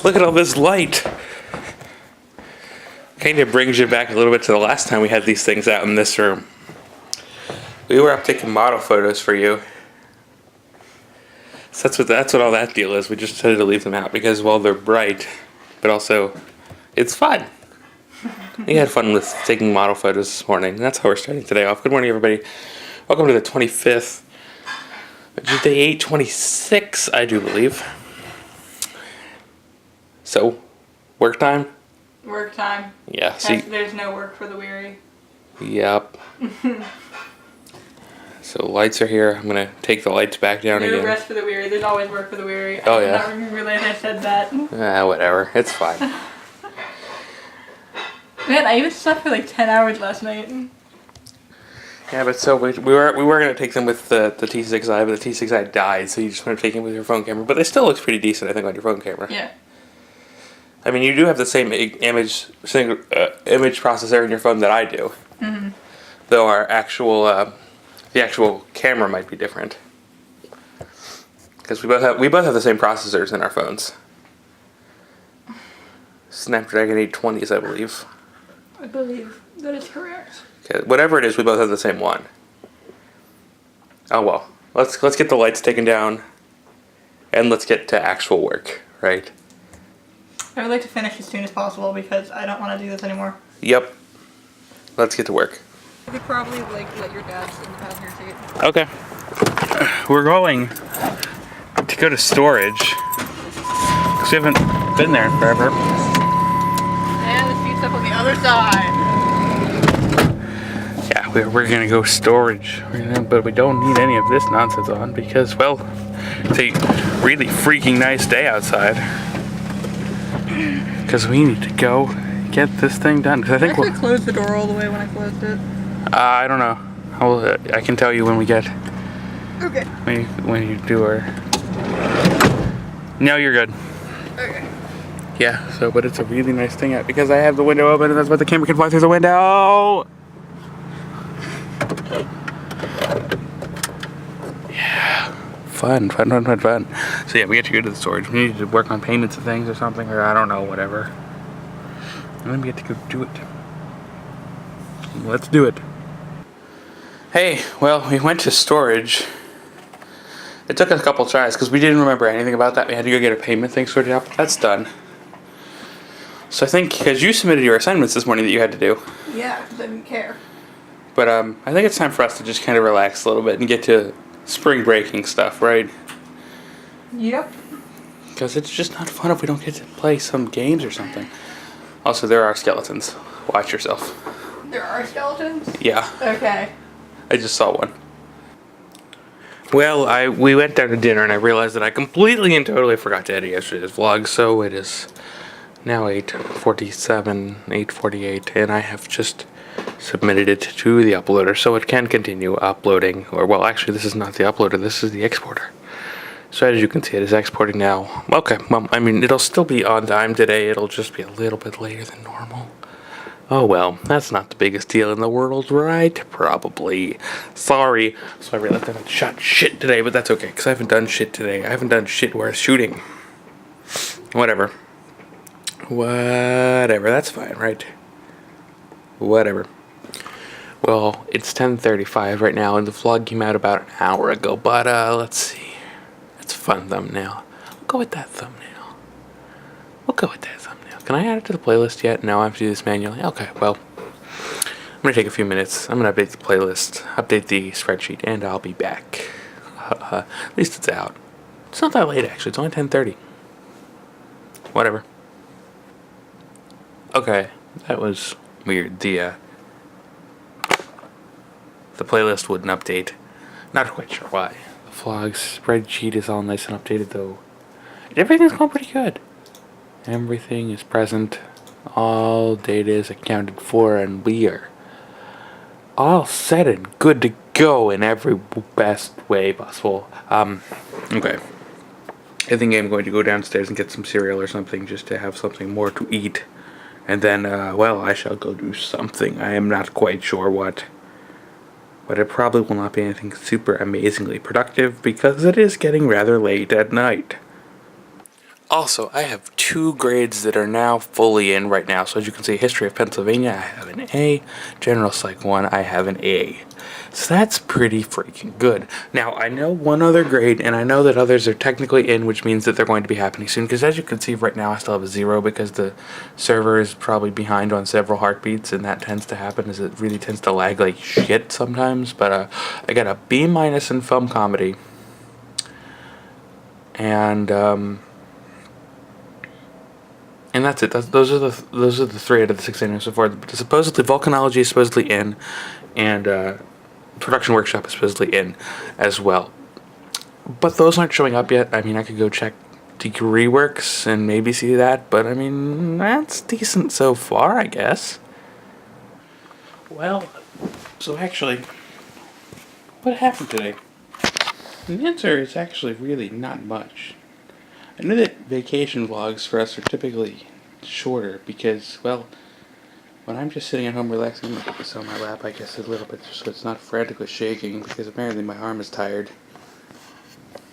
Look at all this light. Kind of brings you back a little bit to the last time we had these things out in this room. We were up taking model photos for you. So that's what all that deal is. We just decided to leave them out because, well, they're bright, but also it's fun. We had fun with taking model photos this morning. That's how we're starting today off. Good morning, everybody. Welcome to the 25th, which is day 826, I do believe. So, work time? Work time. Yeah. See, there's no work for the weary. Yep. So lights are here. I'm gonna take the lights back down again. No rest for the weary. There's always work for the weary. Oh, I yeah. I don't remember that I said that. Whatever. It's fine. Man, I even slept for like 10 hours last night. Yeah, but so we were gonna take them with the T6i, but the T6i died, so you just want to take them with your phone camera. But they still looks pretty decent, I think, on your phone camera. Yeah. I mean, you do have the same image processor in your phone that I do. Mm-hmm. Though our actual the actual camera might be different. Because we both have the same processors in our phones. Snapdragon 820s, I believe. I believe that is correct. Okay, whatever it is, we both have the same one. Oh well, let's get the lights taken down, and let's get to actual work, right? I would like to finish as soon as possible because I don't want to do this anymore. Yep. Let's get to work. You could probably let your dad sit in the passenger seat. Okay. We're going to go to storage because we haven't been there in forever. And the seat's up on the other side. Yeah, we're gonna go storage, but we don't need any of this nonsense on because, well, it's a really freaking nice day outside. Because we need to go get this thing done. Because I think we'll close the door all the way when I closed it. I don't know. I can tell you when we get. Okay. When you do our. No, you're good. Okay. Yeah. So, but it's a really nice thing out because I have the window open and that's why the camera can fly through the window. Yeah. Fun. So yeah, we get to go to the storage. We need to work on payments of things or something, or I don't know, whatever. And then we get to go do it. Let's do it. Hey, well, we went to storage. It took us a couple tries because we didn't remember anything about that. We had to go get a payment thing sorted out, but that's done. So I think, because you submitted your assignments this morning that you had to do. Yeah, because I didn't care. But I think it's time for us to just kind of relax a little bit and get to spring breaking stuff, right? Yep. Because it's just not fun if we don't get to play some games or something. Also, there are skeletons. Watch yourself. There are skeletons? Yeah. Okay. I just saw one. Well, we went down to dinner and I realized that I completely and totally forgot to edit yesterday's vlog, so it is now 8:47, 8:48, and I have just submitted it to the uploader, so it can continue uploading. Or, well, actually, this is not the uploader, this is the exporter. So as you can see, it is exporting now. Okay, well, I mean, it'll still be on time today, it'll just be a little bit later than normal. Oh well, that's not the biggest deal in the world, right? Probably. Sorry. So I realized I haven't shot shit today, but that's okay, because I haven't done shit today. I haven't done shit worth shooting. Whatever, that's fine, right? Whatever. Well, it's 10:35 right now, and the vlog came out about an hour ago, but let's see. It's a fun thumbnail. We'll go with that thumbnail. Can I add it to the playlist yet? No, I have to do this manually. Okay, well, I'm going to take a few minutes. I'm going to update the playlist, update the spreadsheet, and I'll be back. At least it's out. It's not that late, actually. It's only 10:30. Whatever. Okay, that was weird. The playlist wouldn't update. Not quite sure why. The vlog spreadsheet is all nice and updated, though. Everything's going pretty good. Everything is present. All data is accounted for, and we are all set and good to go in every best way possible. Okay. I think I'm going to go downstairs and get some cereal or something just to have something more to eat. And then, well, I shall go do something. I am not quite sure what. But it probably will not be anything super amazingly productive because it is getting rather late at night. Also, I have 2 grades that are now fully in right now. So as you can see, History of Pennsylvania, I have an A. General Psych 1, I have an A. So that's pretty freaking good. Now, I know one other grade, and I know that others are technically in, which means that they're going to be happening soon. Because as you can see right now, I still have a 0 because the server is probably behind on several heartbeats, and that tends to happen as it really tends to lag like shit sometimes. But I got a B- in film comedy. And that's it. Those are the 3 out of the 6 annuals so far. Supposedly, volcanology is supposedly in, and production workshop is supposedly in as well. But those aren't showing up yet. I mean, I could go check degree works and maybe see that, but I mean, that's decent so far, I guess. Well, so actually, what happened today? The answer is actually really not much. I know that vacation vlogs for us are typically shorter because, well, when I'm just sitting at home relaxing, I'm going to put this on my lap, I guess, a little bit so it's not frantically shaking because apparently my arm is tired.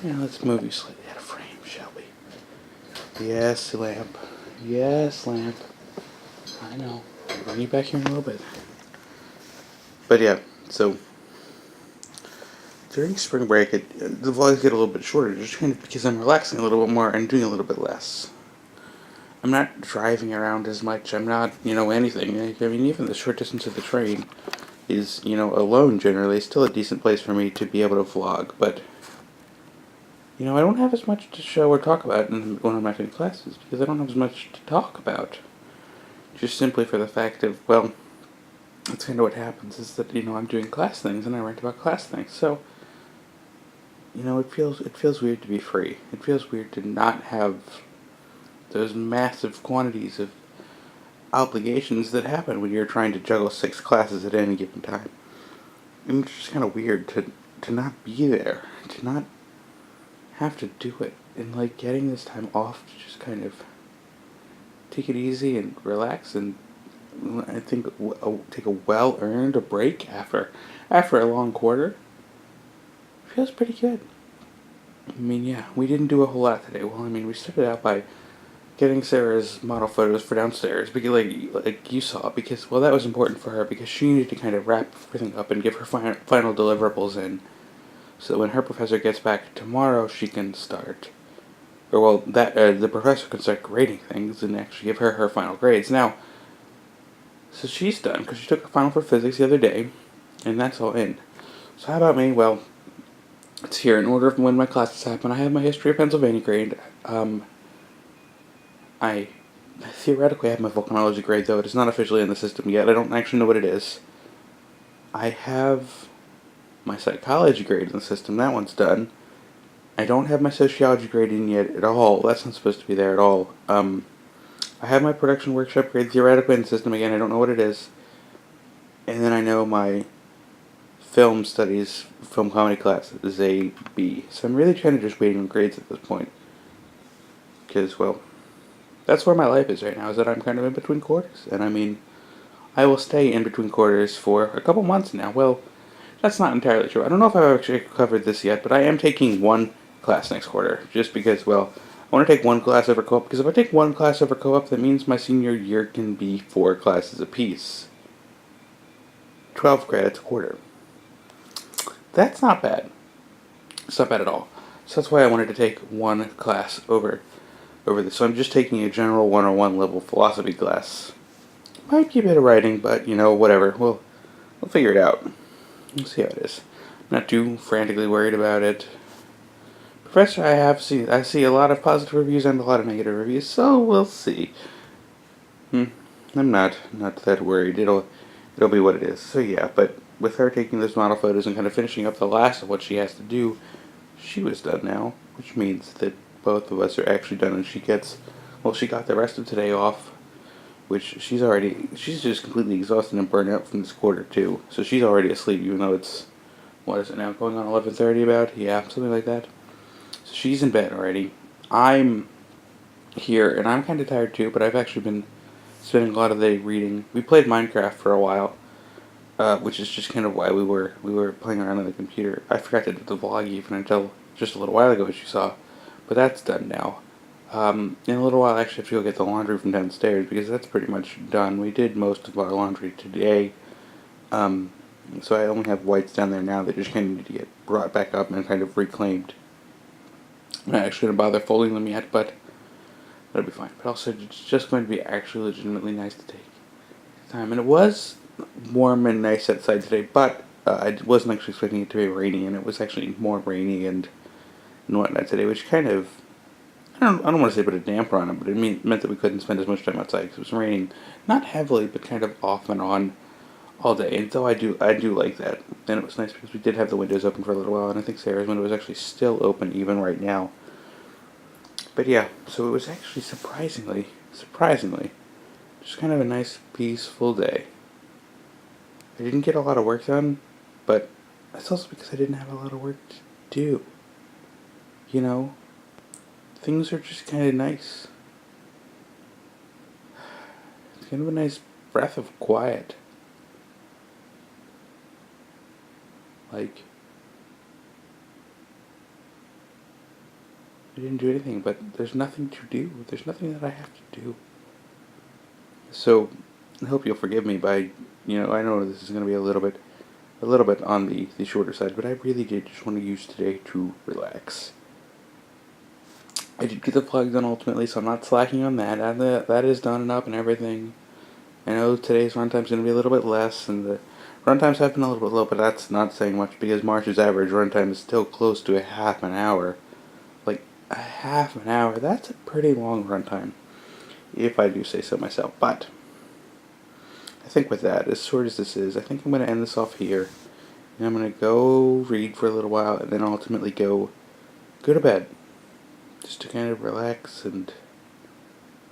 Yeah, let's move you slightly out of frame, shall we? Yes, lamp. Yes, lamp. I know. I'll bring you back here in a little bit. But yeah, so during spring break, the vlogs get a little bit shorter, just kind of because I'm relaxing a little bit more and doing a little bit less. I'm not driving around as much. I'm not, anything. I mean, even the short distance of the train is, alone generally still a decent place for me to be able to vlog. But, I don't have as much to show or talk about when I'm not in classes because I don't have as much to talk about. Just simply for the fact of, well, that's kind of what happens is that, I'm doing class things and I write about class things. So, it feels weird to be free. It feels weird to not have those massive quantities of obligations that happen when you're trying to juggle 6 classes at any given time. And it's just kind of weird to not be there, to not have to do it, and like getting this time off to just kind of take it easy and relax and I think take a well-earned break after a long quarter feels pretty good. I mean, yeah, we didn't do a whole lot today. Well, I mean, we started out by getting Sarah's model photos for downstairs, because like you saw, because, well, that was important for her, because she needed to kind of wrap everything up and give her final deliverables in, so that when her professor gets back tomorrow, she can start, or, well, that the professor can start grading things and actually give her final grades. Now, so she's done, because she took a final for physics the other day, and that's all in. So how about me? Well, it's here in order of when my classes happen. I have my History of Pennsylvania grade. I theoretically have my volcanology grade, though it is not officially in the system yet. I don't actually know what it is. I have my psychology grade in the system. That one's done. I don't have my sociology grade in yet at all. That's not supposed to be there at all. I have my production workshop grade theoretically in the system again. I don't know what it is. And then I know my film studies, film comedy class is a B. So I'm really trying to just waiting on grades at this point. Because, well, that's where my life is right now, is that I'm kind of in between quarters. And I mean, I will stay in between quarters for a couple months now. Well, that's not entirely true. I don't know if I've actually covered this yet, but I am taking one class next quarter. Just because, well, I want to take one class over co-op. Because if I take one class over co-op, that means my senior year can be 4 classes apiece. 12 credits a quarter. That's not bad. It's not bad at all. So that's why I wanted to take one class over this. So I'm just taking a general 101 level philosophy class. Might be a bit of writing, but, whatever. We'll figure it out. We'll see how it is. I'm not too frantically worried about it. Professor, I see a lot of positive reviews and a lot of negative reviews, so we'll see. I'm not that worried. It'll be what it is. So yeah, but with her taking those model photos and kind of finishing up the last of what she has to do, she was done now, which means that both of us are actually done, and she got the rest of today off, which she's just completely exhausted and burned out from this quarter too, so she's already asleep, even though it's, what is it now, going on 11:30 about? Yeah, something like that. So she's in bed already. I'm here, and I'm kind of tired too, but I've actually been spending a lot of the day reading. We played Minecraft for a while, which is just kind of why we were playing around on the computer. I forgot to do the vlog even until just a little while ago, as you saw. But that's done now. In a little while, I actually have to go get the laundry from downstairs because that's pretty much done. We did most of our laundry today. So I only have whites down there now that just kind of need to get brought back up and kind of reclaimed. I'm not actually going to bother folding them yet, but that'll be fine. But also, it's just going to be actually legitimately nice to take time. And it was warm and nice outside today, but I wasn't actually expecting it to be rainy, and it was actually more rainy and whatnot today, which kind of, I don't want to say put a damper on it, but it meant that we couldn't spend as much time outside because it was raining, not heavily, but kind of off and on all day. And so I do like that. And it was nice because we did have the windows open for a little while, and I think Sarah's window is actually still open even right now. But yeah, so it was actually surprisingly, just kind of a nice, peaceful day. I didn't get a lot of work done, but that's also because I didn't have a lot of work to do. You know, things are just kind of nice. It's kind of a nice breath of quiet. Like, I didn't do anything, but there's nothing to do. There's nothing that I have to do. So, I hope you'll forgive me by, I know this is going to be a little bit on the shorter side, but I really did just want to use today to relax. I did get the vlog done ultimately, so I'm not slacking on that. That is done and up and everything. I know today's runtime's going to be a little bit less, and the runtimes have been a little bit low, but that's not saying much because March's average runtime is still close to a half an hour. Like, a half an hour, that's a pretty long runtime, if I do say so myself. But I think with that, as short as this is, I think I'm going to end this off here. And I'm going to go read for a little while, and then ultimately go to bed. Just to kind of relax and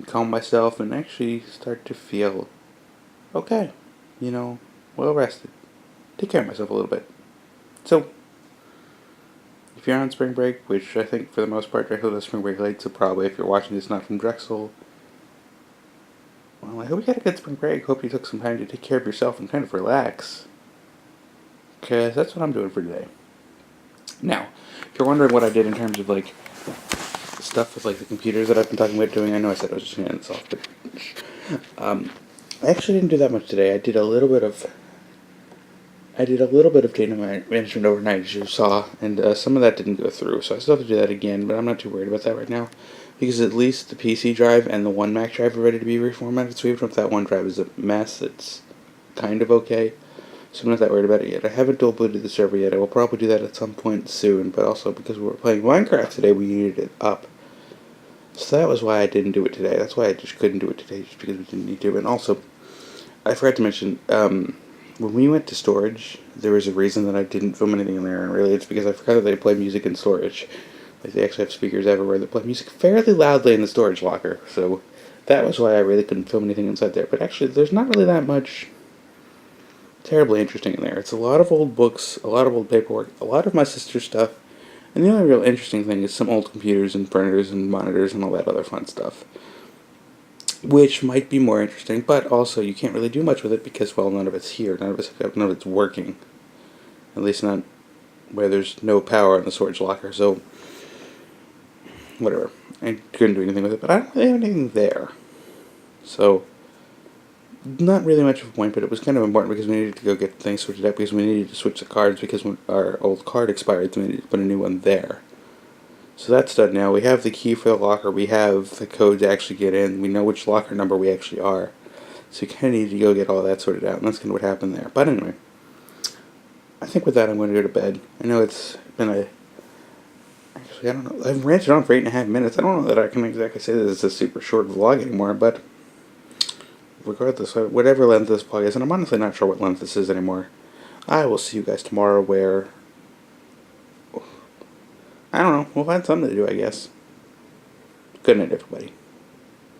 calm myself and actually start to feel okay. Well rested. Take care of myself a little bit. So, if you're on spring break, which I think for the most part Drexel does spring break late, so probably if you're watching this not from Drexel, well, I hope you had a good spring break. Hope you took some time to take care of yourself and kind of relax. Because that's what I'm doing for today. Now, if you're wondering what I did in terms of, like, stuff with, like, the computers that I've been talking about doing, I know I said I was just going to end this off, but I actually didn't do that much today. I did a little bit of data management overnight, as you saw, and some of that didn't go through, so I still have to do that again, but I'm not too worried about that right now, because at least the PC drive and the one Mac drive are ready to be reformatted, so even if that one drive is a mess, it's kind of okay, so I'm not that worried about it yet. I haven't dual booted the server yet. I will probably do that at some point soon, but also because we were playing Minecraft today, we needed it up. So that was why I didn't do it today. That's why I just couldn't do it today, just because we didn't need to. And also, I forgot to mention, when we went to storage, there was a reason that I didn't film anything in there, and really it's because I forgot that they play music in storage. Like, they actually have speakers everywhere that play music fairly loudly in the storage locker, so that was why I really couldn't film anything inside there. But actually, there's not really that much terribly interesting in there. It's a lot of old books, a lot of old paperwork, a lot of my sister's stuff, and the only real interesting thing is some old computers and printers and monitors and all that other fun stuff. Which might be more interesting, but also you can't really do much with it because, well, none of it's here. None of it's working. At least not where there's no power in the storage locker, so whatever. I couldn't do anything with it, but I don't really have anything there. So, not really much of a point, but it was kind of important because we needed to go get things switched up because we needed to switch the cards because when our old card expired, so we needed to put a new one there. So that's done now. We have the key for the locker. We have the code to actually get in. We know which locker number we actually are. So we kind of need to go get all that sorted out, and that's kind of what happened there. But anyway, I think with that I'm going to go to bed. I know it's been actually, I don't know. I've ranted on for 8.5 minutes. I don't know that I can exactly say that it's a super short vlog anymore, but regardless, whatever length this vlog is, and I'm honestly not sure what length this is anymore, I will see you guys tomorrow where, I don't know, we'll find something to do, I guess. Good night, everybody.